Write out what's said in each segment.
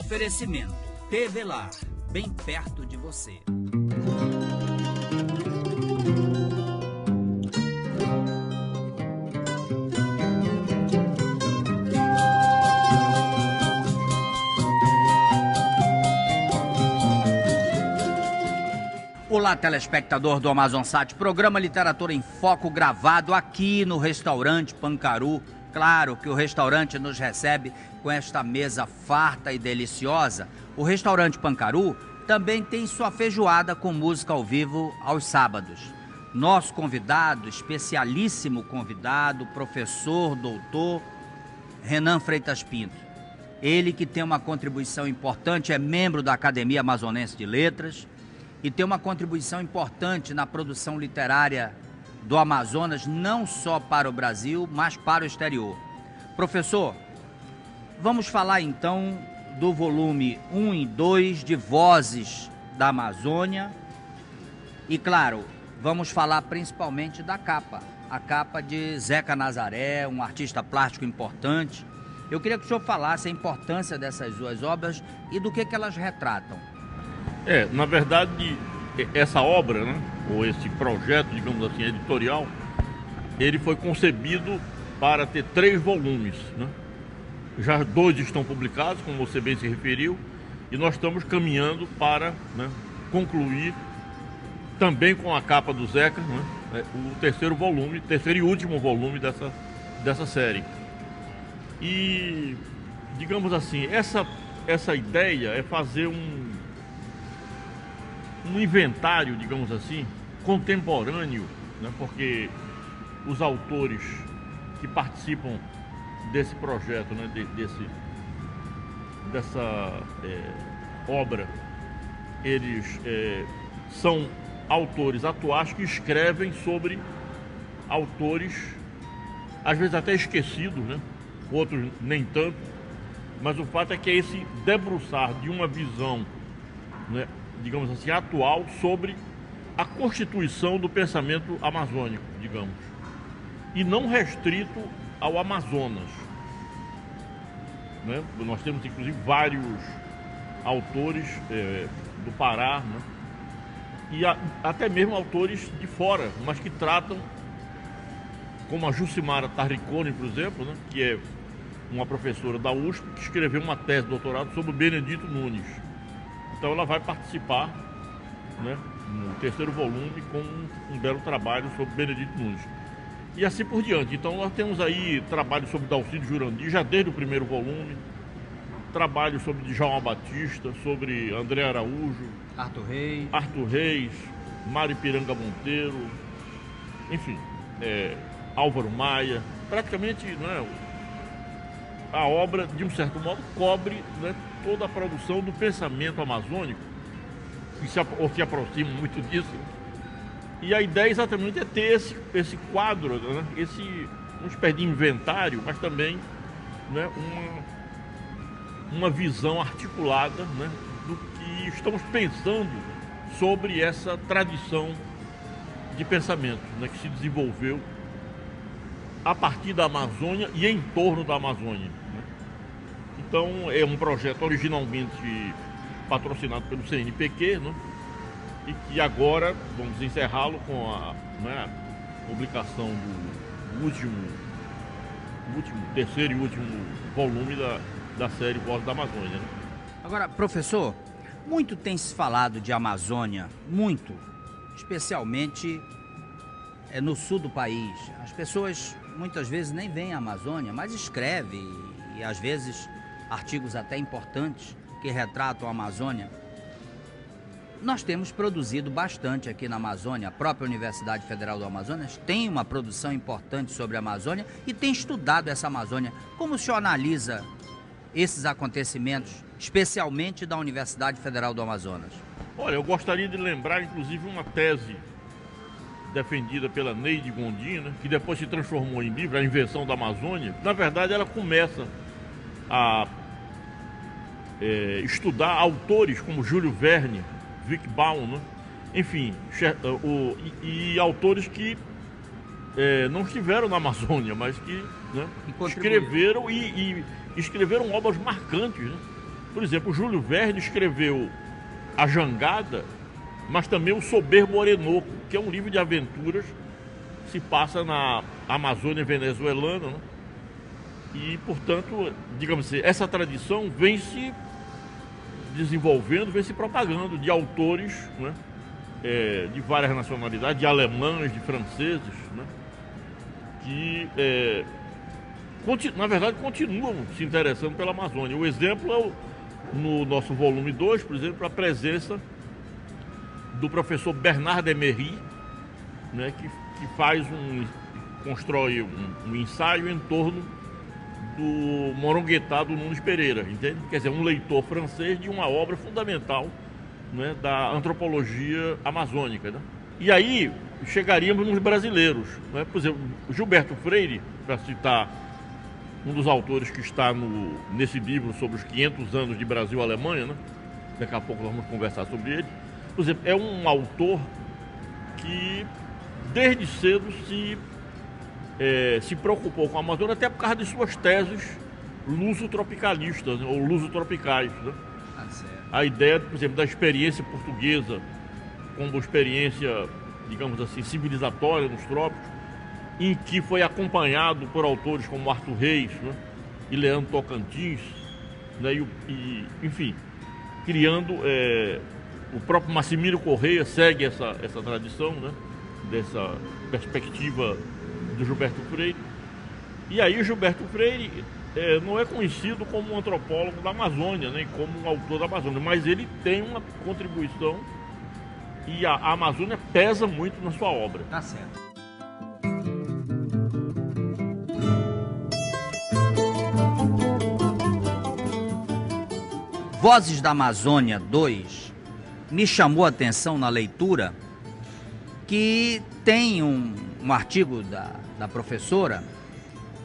Oferecimento TV Lar, bem perto de você. Olá, telespectador do Amazonsat, programa Literatura em Foco gravado aqui no restaurante Pancaru. Claro que o restaurante nos recebe com esta mesa farta e deliciosa. O restaurante Pancaru também tem sua feijoada com música ao vivo aos sábados. Nosso convidado, especialíssimo convidado, professor, doutor Renan Freitas Pinto. Ele que tem uma contribuição importante, é membro da Academia Amazonense de Letras e tem uma contribuição importante na produção literária do Amazonas, não só para o Brasil, mas para o exterior. Professor, vamos falar então do volume 1 e 2 de Vozes da Amazônia. E claro, vamos falar principalmente da capa. A capa de Zeca Nazaré, um artista plástico importante. Eu queria que o senhor falasse a importância dessas duas obras e do que elas retratam. Na verdade, essa obra, né, ou esse projeto, digamos assim, editorial, ele foi concebido para ter 3 volumes, né? Já 2 estão publicados, como você bem se referiu, e nós estamos caminhando para, né, concluir também com a capa do Zeca, né, o terceiro e último volume dessa série. E, digamos assim, essa ideia é fazer um inventário, digamos assim, contemporâneo, né, porque os autores que participam desse projeto, né, dessa obra, eles são autores atuais que escrevem sobre autores, às vezes até esquecidos, né, outros nem tanto, mas o fato é que é esse debruçar de uma visão, né, digamos assim, atual sobre a constituição do pensamento amazônico, digamos, e não restrito ao Amazonas, né? Nós temos inclusive vários autores do Pará, né? E até mesmo autores de fora, mas que tratam, como a Jucimara Tarricone, por exemplo, né? Que é uma professora da USP que escreveu uma tese de doutorado sobre o Benedito Nunes. Então ela vai participar, né, no terceiro volume com um belo trabalho sobre Benedito Nunes. E assim por diante. Então nós temos aí trabalho sobre Dalcídio Jurandir, já desde o primeiro volume, trabalho sobre Djalma Batista, sobre André Araújo, Arthur Reis, Mário Piranga Monteiro, enfim, Álvaro Maia. Praticamente, né, a obra, de um certo modo, cobre, né, toda a produção do pensamento amazônico, que se aproxima muito disso. E a ideia exatamente é ter esse quadro, né, uma espécie de inventário, mas também, né, uma visão articulada, né, do que estamos pensando sobre essa tradição de pensamento, né, que se desenvolveu a partir da Amazônia e em torno da Amazônia. Então é um projeto originalmente patrocinado pelo CNPq, né, e que agora vamos encerrá-lo com a publicação do terceiro e último volume da série Voz da Amazônia, né? Agora, professor, muito tem se falado de Amazônia, muito, especialmente no sul do país. As pessoas muitas vezes nem veem a Amazônia, mas escrevem e às vezes artigos até importantes que retratam a Amazônia. Nós temos produzido bastante aqui na Amazônia. A própria Universidade Federal do Amazonas tem uma produção importante sobre a Amazônia e tem estudado essa Amazônia. Como o senhor analisa esses acontecimentos, especialmente da Universidade Federal do Amazonas? Olha, eu gostaria de lembrar, inclusive, uma tese defendida pela Neide Gondim, né, que depois se transformou em livro, A Invenção da Amazônia. Na verdade, ela começa a estudar autores como Júlio Verne, Vic Baum, né? Enfim, e autores que não estiveram na Amazônia, mas que, né, escreveram e escreveram obras marcantes, né, Por exemplo, o Júlio Verne escreveu A Jangada, mas também o Soberbo Orenoco, que é um livro de aventuras que se passa na Amazônia venezuelana, né? E, portanto, digamos assim, essa tradição vem se desenvolvendo, vem se propagando de autores, né? De várias nacionalidades, de alemães, de franceses, né? Que, na verdade, continuam se interessando pela Amazônia. O exemplo é no nosso volume 2, por exemplo, a presença do professor Bernard Emery, né? Que constrói um ensaio em torno do Moronguetá do Nunes Pereira, entende? Quer dizer, um leitor francês de uma obra fundamental, né, da antropologia amazônica, né? E aí chegaríamos nos brasileiros, né? Por exemplo, Gilberto Freire, para citar um dos autores que está nesse livro sobre os 500 anos de Brasil e Alemanha, né? Daqui a pouco nós vamos conversar sobre ele. Por exemplo, é um autor que desde cedo se preocupou com a Amazônia, até por causa de suas teses luso-tropicalistas, né, ou luso-tropicais, né? A ideia, por exemplo, da experiência portuguesa como experiência, digamos assim, civilizatória nos trópicos, em que foi acompanhado por autores como Arthur Reis, né, e Leandro Tocantins, né, enfim, criando o próprio Massimino Correia segue essa tradição, né, dessa perspectiva do Gilberto Freire. E aí o Gilberto Freire não é conhecido como um antropólogo da Amazônia, nem como um autor da Amazônia, mas ele tem uma contribuição e a Amazônia pesa muito na sua obra. Tá certo. Vozes da Amazônia 2 me chamou a atenção na leitura que tem um artigo da professora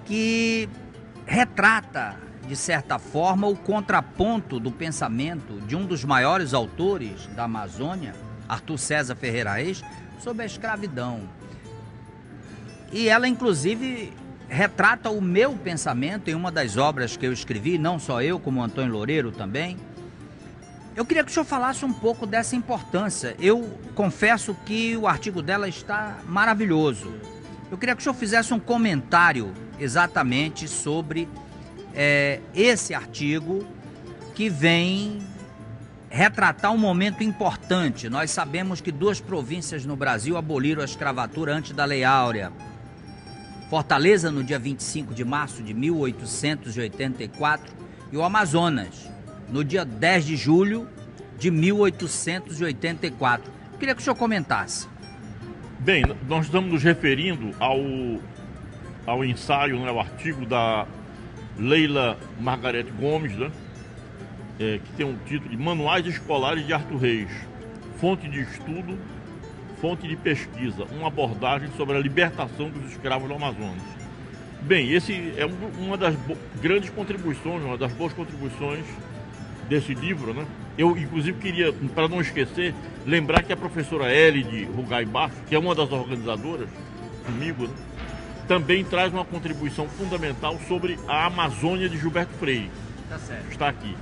que retrata, de certa forma, o contraponto do pensamento de um dos maiores autores da Amazônia, Arthur César Ferreira Reis, sobre a escravidão. E ela, inclusive, retrata o meu pensamento em uma das obras que eu escrevi, não só eu, como o Antônio Loureiro também. Eu queria que o senhor falasse um pouco dessa importância. Eu confesso que o artigo dela está maravilhoso. Eu queria que o senhor fizesse um comentário exatamente sobre esse artigo que vem retratar um momento importante. Nós sabemos que 2 províncias no Brasil aboliram a escravatura antes da Lei Áurea. Fortaleza no dia 25 de março de 1884 e o Amazonas no dia 10 de julho de 1884. Eu queria que o senhor comentasse. Bem, nós estamos nos referindo ao ensaio, né, ao artigo da Leila Margarete Gomes, né, que tem um título de Manuais Escolares de Arthur Reis, fonte de estudo, fonte de pesquisa, uma abordagem sobre a libertação dos escravos do Amazonas. Bem, esse é uma das grandes contribuições, uma das boas contribuições desse livro, né? Eu, inclusive, queria, para não esquecer, lembrar que a professora Elide Rugai Baixo, que é uma das organizadoras comigo, né, também traz uma contribuição fundamental sobre a Amazônia de Gilberto Freire. Tá certo. Está aqui.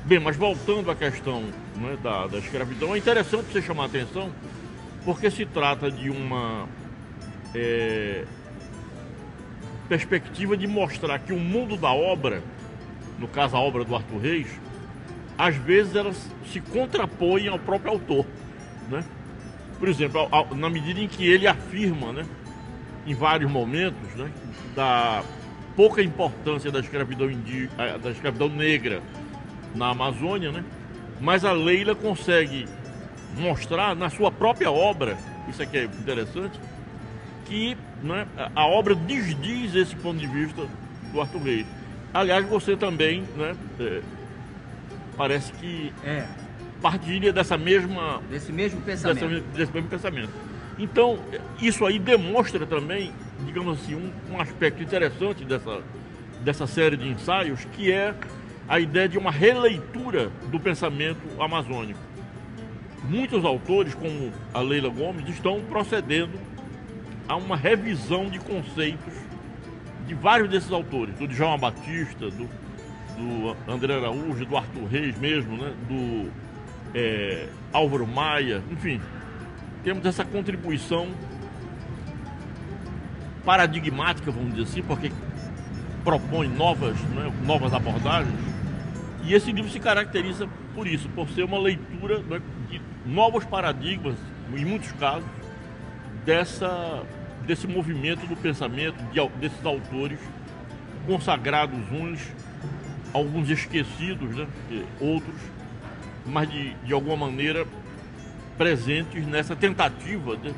Bem, mas voltando à questão, né, da escravidão, é interessante você chamar a atenção, porque se trata de uma perspectiva de mostrar que o mundo da obra, no caso a obra do Arthur Reis, às vezes elas se contrapõem ao próprio autor, né? Por exemplo, na medida em que ele afirma, né, em vários momentos, né, da pouca importância da escravidão da escravidão negra na Amazônia, né? Mas a Leila consegue mostrar na sua própria obra, isso aqui é interessante, que, né, a obra desdiz esse ponto de vista do Arthur Reis. Aliás, você também, né, parece que partilha desse mesmo pensamento. Então, isso aí demonstra também, digamos assim, um aspecto interessante dessa série de ensaios, que é a ideia de uma releitura do pensamento amazônico. Muitos autores, como a Leila Gomes, estão procedendo a uma revisão de conceitos de vários desses autores, do Djalma Batista, do André Araújo, do Arthur Reis mesmo, né? Do Álvaro Maia, enfim, temos essa contribuição paradigmática, vamos dizer assim, porque propõe novas abordagens, e esse livro se caracteriza por isso, por ser uma leitura, né, de novos paradigmas, em muitos casos, desse movimento do pensamento, desses autores consagrados uns, alguns esquecidos, né, outros, mas de alguma maneira presentes nessa tentativa de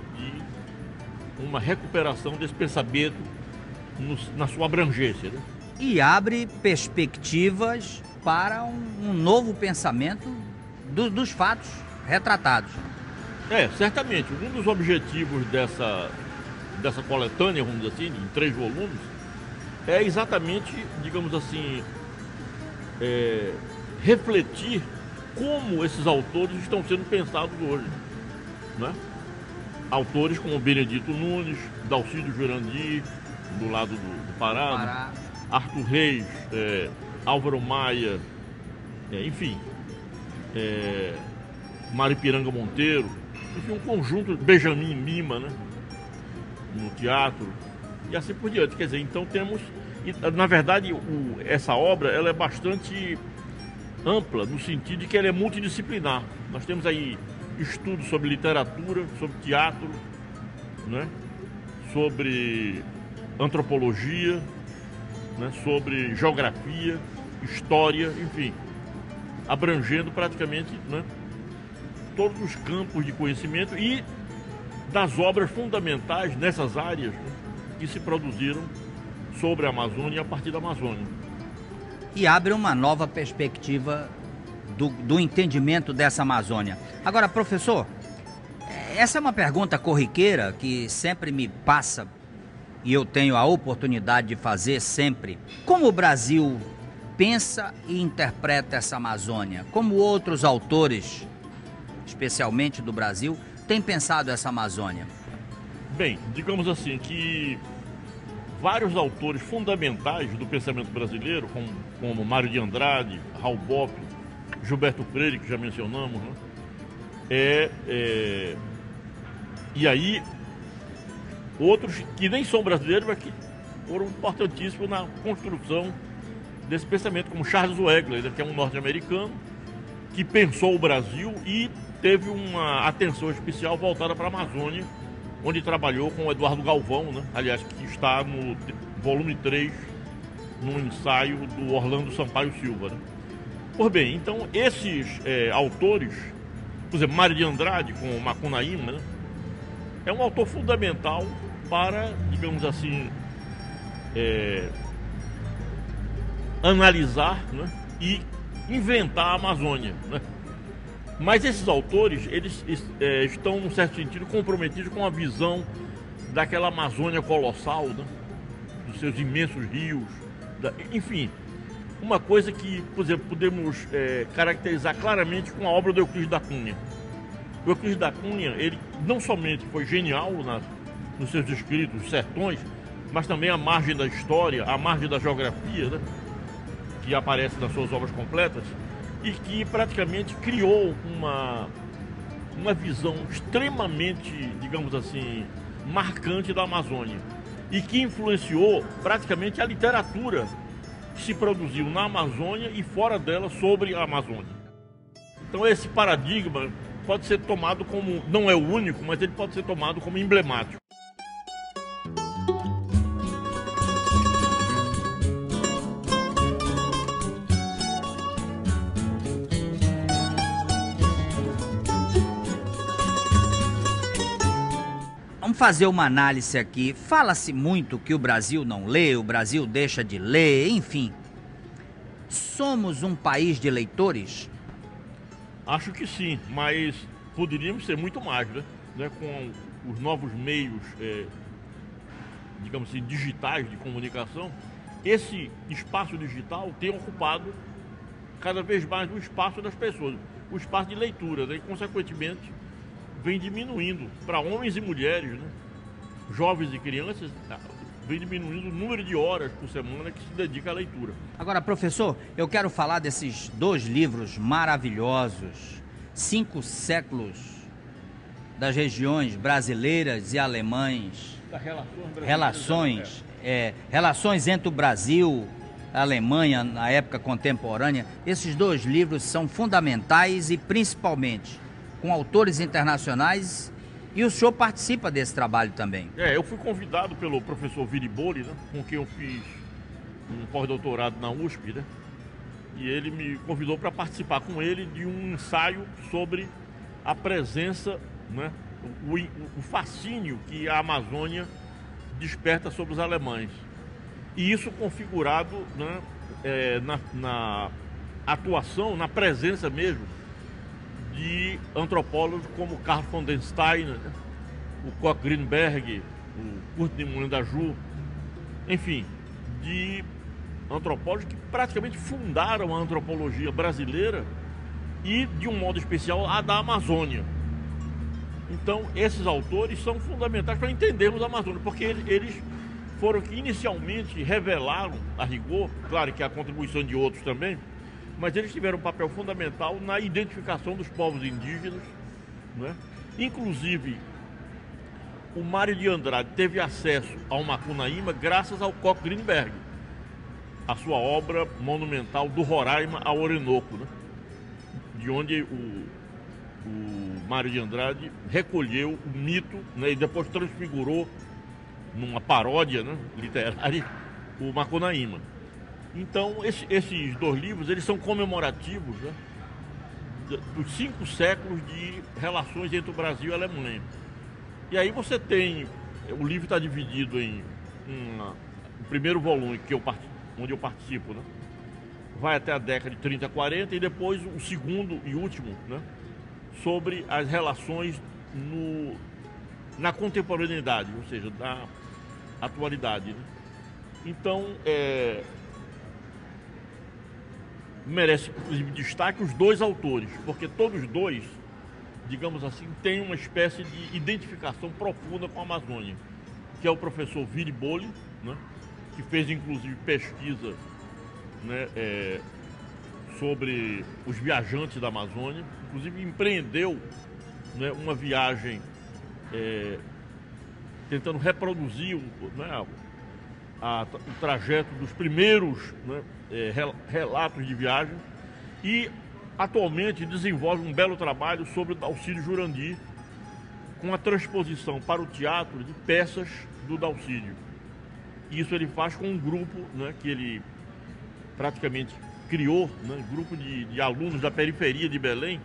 uma recuperação desse pensamento na sua abrangência, né? E abre perspectivas para um novo pensamento dos fatos retratados. Certamente. Um dos objetivos dessa coletânea, vamos dizer assim, em 3 volumes, é exatamente, digamos assim, refletir como esses autores estão sendo pensados hoje, né? Autores como Benedito Nunes, Dalcídio Jurandir, do lado do Pará, Arthur Reis, Álvaro Maia, enfim, Maripiranga Monteiro, enfim, um conjunto, Benjamin Lima, né? No teatro, e assim por diante. Quer dizer, então temos, na verdade, essa obra ela é bastante ampla, no sentido de que ela é multidisciplinar. Nós temos aí estudos sobre literatura, sobre teatro, né? Sobre antropologia, né? Sobre geografia, história, enfim, abrangendo praticamente, né, todos os campos de conhecimento e das obras fundamentais nessas áreas, né, que se produziram sobre a Amazônia e a partir da Amazônia. E abre uma nova perspectiva do entendimento dessa Amazônia. Agora, professor, essa é uma pergunta corriqueira que sempre me passa e eu tenho a oportunidade de fazer sempre. Como o Brasil pensa e interpreta essa Amazônia? Como outros autores, especialmente do Brasil, têm pensado essa Amazônia? Bem, digamos assim que vários autores fundamentais do pensamento brasileiro, como Mário de Andrade, Raul Bopp, Gilberto Freire, que já mencionamos, né? E aí, outros que nem são brasileiros, mas que foram importantíssimos na construção desse pensamento, como Charles Wegler, que é um norte-americano, que pensou o Brasil e teve uma atenção especial voltada para a Amazônia, onde trabalhou com o Eduardo Galvão, né? Aliás, que está no volume 3, num ensaio do Orlando Sampaio Silva, né? Pois bem, então esses autores, por exemplo, Mário de Andrade com o Macunaíma, né? É um autor fundamental para, digamos assim, analisar, né? E inventar a Amazônia, né? Mas esses autores, eles estão, num certo sentido, comprometidos com a visão daquela Amazônia colossal, né? Dos seus imensos rios, enfim, uma coisa que, por exemplo, podemos caracterizar claramente com a obra do Euclides da Cunha. O Euclides da Cunha, ele não somente foi genial nos seus escritos, Os Sertões, mas também à margem da história, à margem da geografia, né? Que aparece nas suas obras completas, e que praticamente criou uma visão extremamente, digamos assim, marcante da Amazônia, e que influenciou praticamente a literatura que se produziu na Amazônia e fora dela sobre a Amazônia. Então esse paradigma pode ser tomado como, não é o único, mas ele pode ser tomado como emblemático. Vamos fazer uma análise aqui. Fala-se muito que o Brasil não lê, o Brasil deixa de ler, enfim. Somos um país de leitores? Acho que sim, mas poderíamos ser muito mais, né? Com os novos meios, digamos assim, digitais de comunicação, esse espaço digital tem ocupado cada vez mais o espaço das pessoas, o espaço de leitura, né? E, consequentemente, vem diminuindo para homens e mulheres, né? Jovens e crianças, vem diminuindo o número de horas por semana que se dedica à leitura. Agora, professor, eu quero falar desses 2 livros maravilhosos, 5 séculos das regiões brasileiras e alemãs, relações entre o Brasil e a Alemanha na época contemporânea. Esses 2 livros são fundamentais e principalmente com autores internacionais, e o senhor participa desse trabalho também. Eu fui convidado pelo professor Viriboli, né, com quem eu fiz um pós-doutorado na USP, né, e ele me convidou para participar com ele de um ensaio sobre a presença, né, o fascínio que a Amazônia desperta sobre os alemães. E isso configurado, né, na atuação, na presença mesmo de antropólogos como Carl von den Steiner, né, o Koch Greenberg, o Kurt de Moulin d'Ajou, enfim, de antropólogos que praticamente fundaram a antropologia brasileira e, de um modo especial, a da Amazônia. Então, esses autores são fundamentais para entendermos a Amazônia, porque eles foram que inicialmente revelaram, a rigor, claro que há contribuição de outros também, mas eles tiveram um papel fundamental na identificação dos povos indígenas, né? Inclusive, o Mário de Andrade teve acesso ao Macunaíma graças ao Koch Greenberg, a sua obra monumental do Roraima ao Orinoco, né? De onde o Mário de Andrade recolheu o mito, né? E depois transfigurou numa paródia, né, literária, o Macunaíma. Então, esses 2 livros, eles são comemorativos, né, dos 5 séculos de relações entre o Brasil e a Alemanha. E aí você tem, o livro está dividido em o primeiro volume, onde eu participo, né, vai até a década de 30, 40, e depois o segundo e último, né, sobre as relações na contemporaneidade, ou seja, na atualidade, né? Então, merece, inclusive, destaque os 2 autores, porque todos 2, digamos assim, têm uma espécie de identificação profunda com a Amazônia, que é o professor Viriboli, né, que fez, inclusive, pesquisa, né, sobre os viajantes da Amazônia, inclusive empreendeu, né, uma viagem tentando reproduzir, né, o trajeto dos primeiros, né, relatos de viagem, e atualmente desenvolve um belo trabalho sobre o Dalcídio Jurandir, com a transposição para o teatro de peças do Dalcídio. Isso ele faz com um grupo, né, que ele praticamente criou, né, grupo de alunos da periferia de Belém, né,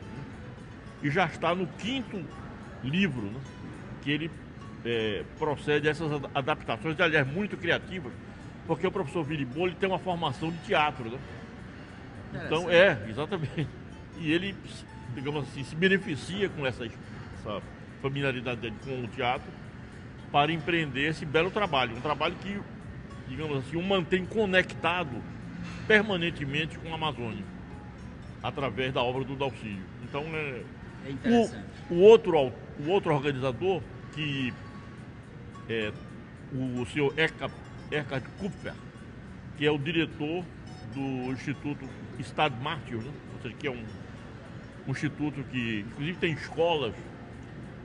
e já está no 5º livro, né, que ele procede a essas adaptações, aliás, muito criativas, porque o professor Viriboli tem uma formação de teatro, né? Então, exatamente. E ele, digamos assim, se beneficia com essa familiaridade dele com o teatro para empreender esse belo trabalho. Um trabalho que, digamos assim, o mantém conectado permanentemente com a Amazônia, através da obra do Dalcídio. Então, o outro organizador, que é o senhor Eckhard Kupfer, que é o diretor do Instituto Stadtmartyr, né? Ou seja, que é um instituto que, inclusive, tem escolas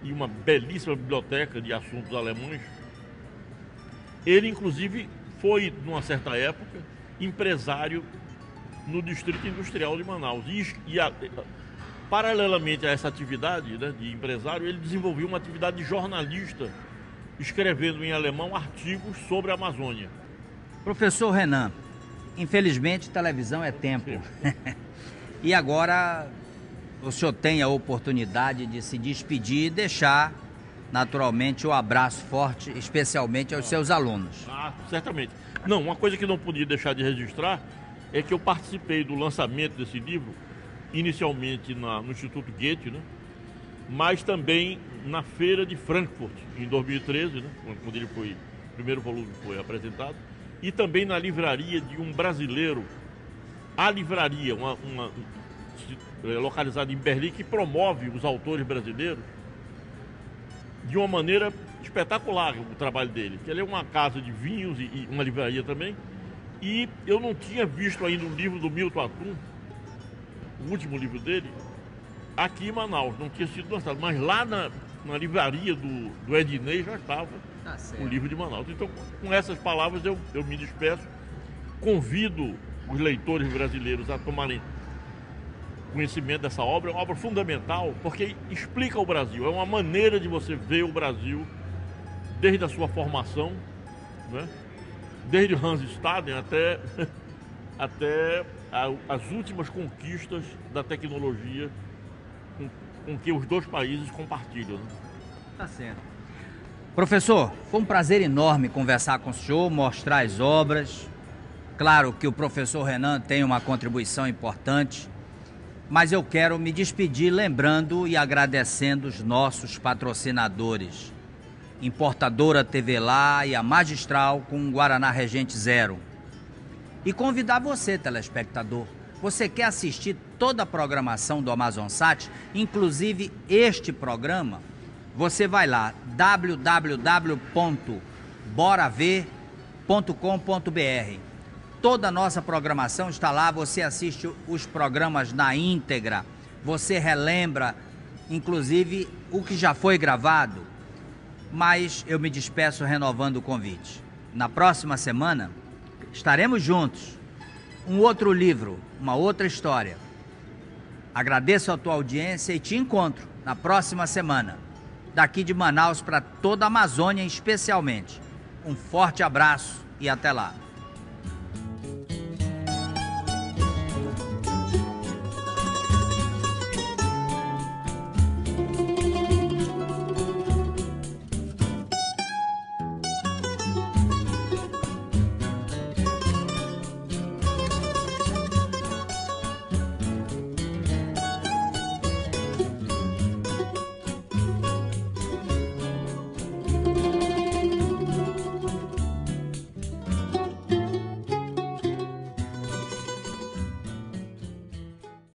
e uma belíssima biblioteca de assuntos alemães. Ele, inclusive, foi, numa certa época, empresário no Distrito Industrial de Manaus. Paralelamente a essa atividade, né, de empresário, ele desenvolveu uma atividade de jornalista, escrevendo em alemão artigos sobre a Amazônia. Professor Renan, infelizmente televisão é tempo. E agora o senhor tem a oportunidade de se despedir e deixar naturalmente o abraço forte, especialmente aos seus alunos. Certamente. Não, uma coisa que não podia deixar de registrar é que eu participei do lançamento desse livro, inicialmente no Instituto Goethe, né? Mas também na Feira de Frankfurt, em 2013, né? Quando o primeiro volume foi apresentado, e também na livraria de um brasileiro, a livraria, localizada em Berlim, que promove os autores brasileiros de uma maneira espetacular o trabalho dele. Ele é uma casa de vinhos e uma livraria também. E eu não tinha visto ainda o livro do Milton Atum, o último livro dele, aqui em Manaus. Não tinha sido lançado, mas lá na livraria do Ednei já estava o livro de Manaus. Então, com essas palavras, eu me despeço. Convido os leitores brasileiros a tomarem conhecimento dessa obra. É uma obra fundamental, porque explica o Brasil. É uma maneira de você ver o Brasil desde a sua formação, né? Desde Hans Staden até as últimas conquistas da tecnologia com que os dois países compartilham. Né? Tá certo. Professor, foi um prazer enorme conversar com o senhor, mostrar as obras. Claro que o professor Renan tem uma contribuição importante, mas eu quero me despedir lembrando e agradecendo os nossos patrocinadores. Importadora TV Lá e a Magistral com Guaraná Regente Zero. E convidar você, telespectador. Você quer assistir toda a programação do Amazonsat, inclusive este programa? Você vai lá, www.boraver.com.br. Toda a nossa programação está lá, você assiste os programas na íntegra, você relembra, inclusive, o que já foi gravado. Mas eu me despeço renovando o convite. Na próxima semana, estaremos juntos. Um outro livro, uma outra história. Agradeço a tua audiência e te encontro na próxima semana. Daqui de Manaus para toda a Amazônia especialmente. Um forte abraço e até lá.